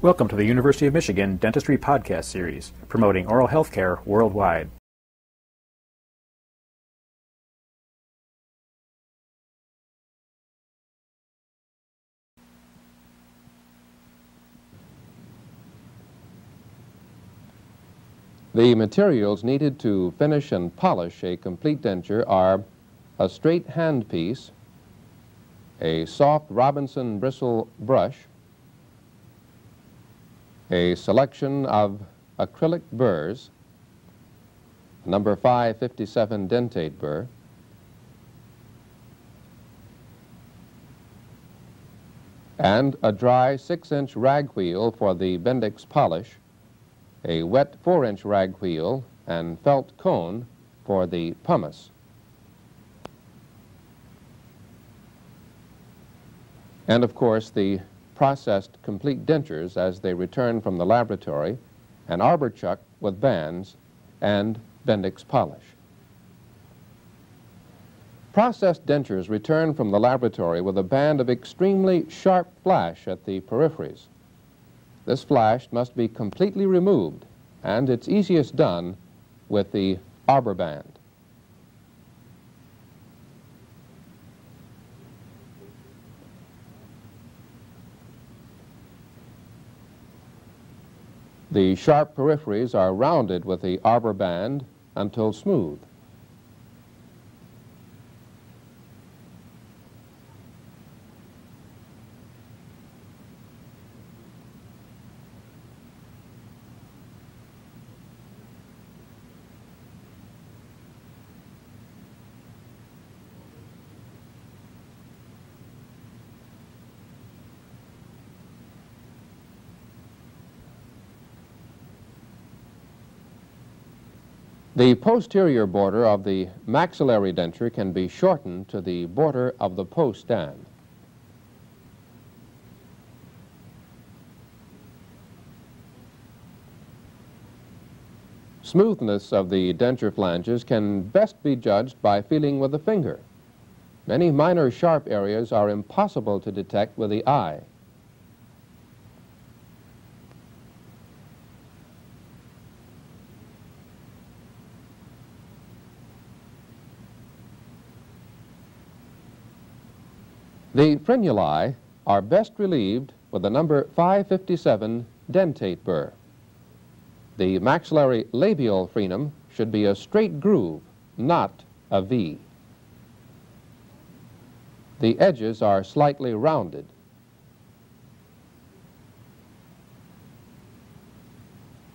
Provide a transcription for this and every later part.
Welcome to the University of Michigan Dentistry Podcast Series, promoting oral health care worldwide. The materials needed to finish and polish a complete denture are a straight handpiece, a soft Robinson bristle brush, a selection of acrylic burrs, number 557 dentate burr, and a dry 6-inch rag wheel for the Bendix polish, a wet 4-inch rag wheel, and felt cone for the pumice. And of course the processed complete dentures as they return from the laboratory, an arbor chuck with bands, and Bendix polish. Processed dentures return from the laboratory with a band of extremely sharp flash at the peripheries. This flash must be completely removed, and it's easiest done with the arbor band. The sharp peripheries are rounded with the arbor band until smooth. The posterior border of the maxillary denture can be shortened to the border of the post stand. Smoothness of the denture flanges can best be judged by feeling with the finger. Many minor sharp areas are impossible to detect with the eye. The frenuli are best relieved with the number 557 dentate burr. The maxillary labial frenum should be a straight groove, not a V. The edges are slightly rounded.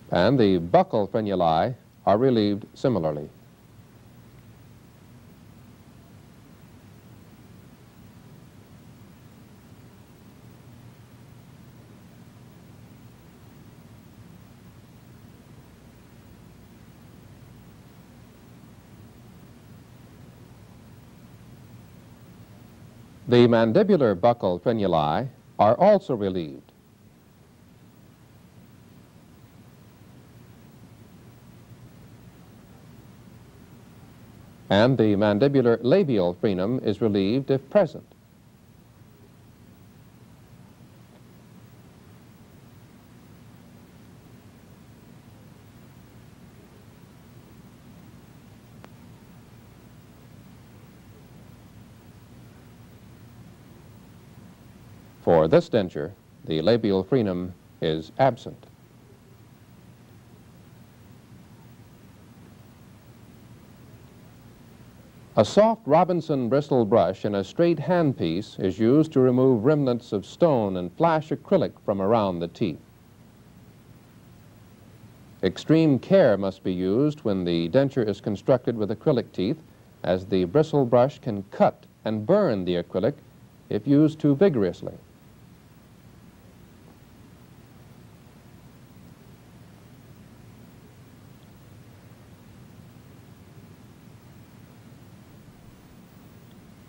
And the buccal frenuli are relieved similarly. The mandibular buccal frenuli are also relieved. And the mandibular labial frenum is relieved if present. For this denture, the labial frenum is absent. A soft Robinson bristle brush and a straight handpiece is used to remove remnants of stone and flash acrylic from around the teeth. Extreme care must be used when the denture is constructed with acrylic teeth, as the bristle brush can cut and burn the acrylic if used too vigorously.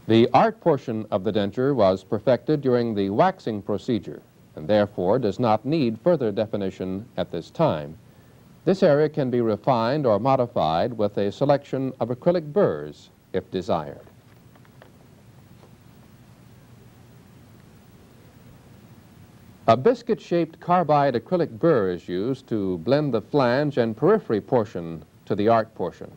The art portion of the denture was perfected during the waxing procedure and therefore does not need further definition at this time. This area can be refined or modified with a selection of acrylic burrs if desired. A biscuit-shaped carbide acrylic burr is used to blend the flange and periphery portion to the arc portion.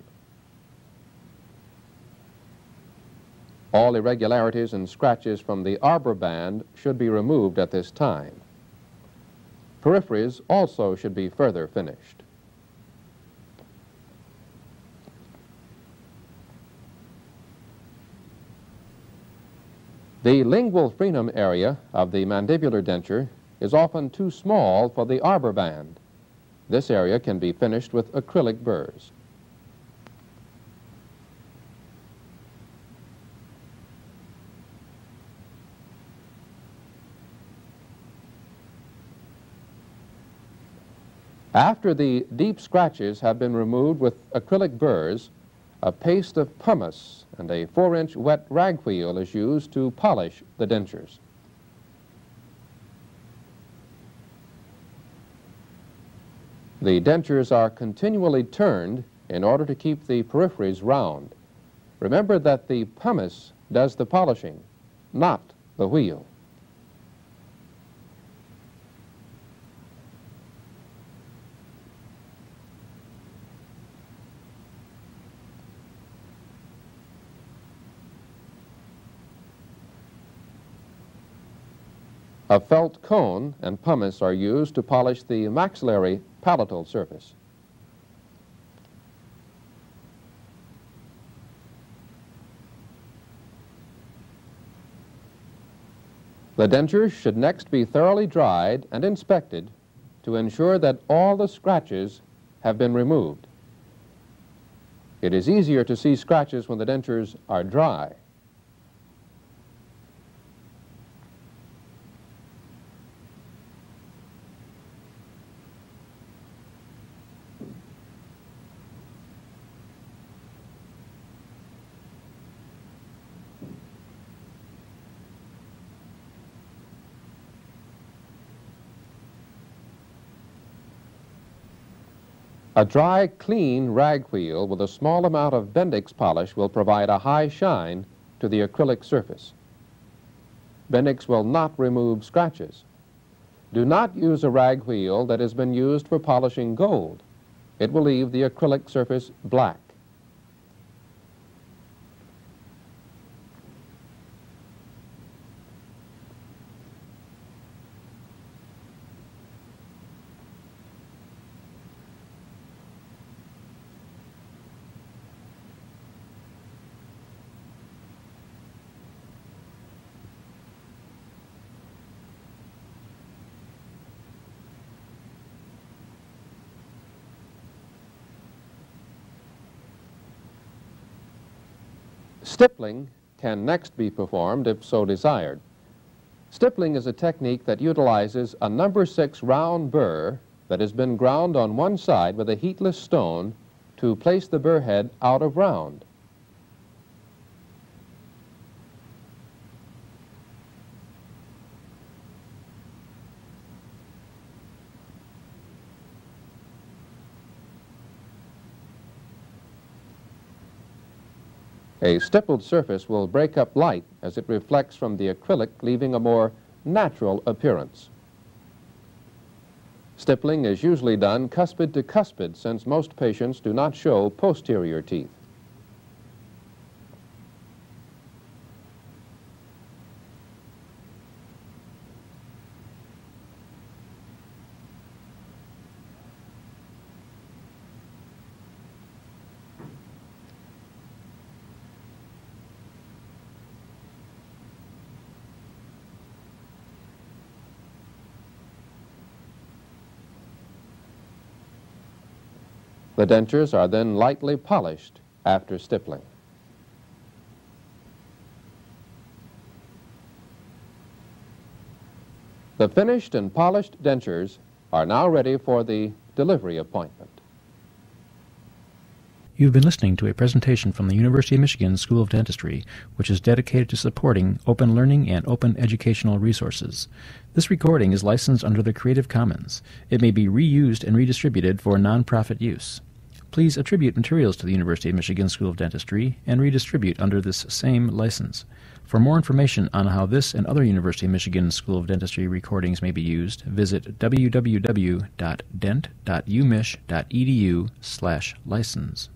All irregularities and scratches from the arbor band should be removed at this time. Peripheries also should be further finished. The lingual frenum area of the mandibular denture is often too small for the arbor band. This area can be finished with acrylic burrs. After the deep scratches have been removed with acrylic burrs, a paste of pumice and a 4-inch wet rag wheel is used to polish the dentures. The dentures are continually turned in order to keep the peripheries round. Remember that the pumice does the polishing, not the wheel. A felt cone and pumice are used to polish the maxillary palatal surface. The dentures should next be thoroughly dried and inspected to ensure that all the scratches have been removed. It is easier to see scratches when the dentures are dry. A dry, clean rag wheel with a small amount of Bendix polish will provide a high shine to the acrylic surface. Bendix will not remove scratches. Do not use a rag wheel that has been used for polishing gold. It will leave the acrylic surface black. Stippling can next be performed if so desired. Stippling is a technique that utilizes a number 6 round burr that has been ground on one side with a heatless stone to place the burr head out of round. A stippled surface will break up light as it reflects from the acrylic, leaving a more natural appearance. Stippling is usually done cuspid to cuspid, since most patients do not show posterior teeth. The dentures are then lightly polished after stippling. The finished and polished dentures are now ready for the delivery appointment. You've been listening to a presentation from the University of Michigan School of Dentistry, which is dedicated to supporting open learning and open educational resources. This recording is licensed under the Creative Commons. It may be reused and redistributed for nonprofit use. Please attribute materials to the University of Michigan School of Dentistry and redistribute under this same license. For more information on how this and other University of Michigan School of Dentistry recordings may be used, visit www.dent.umich.edu/license.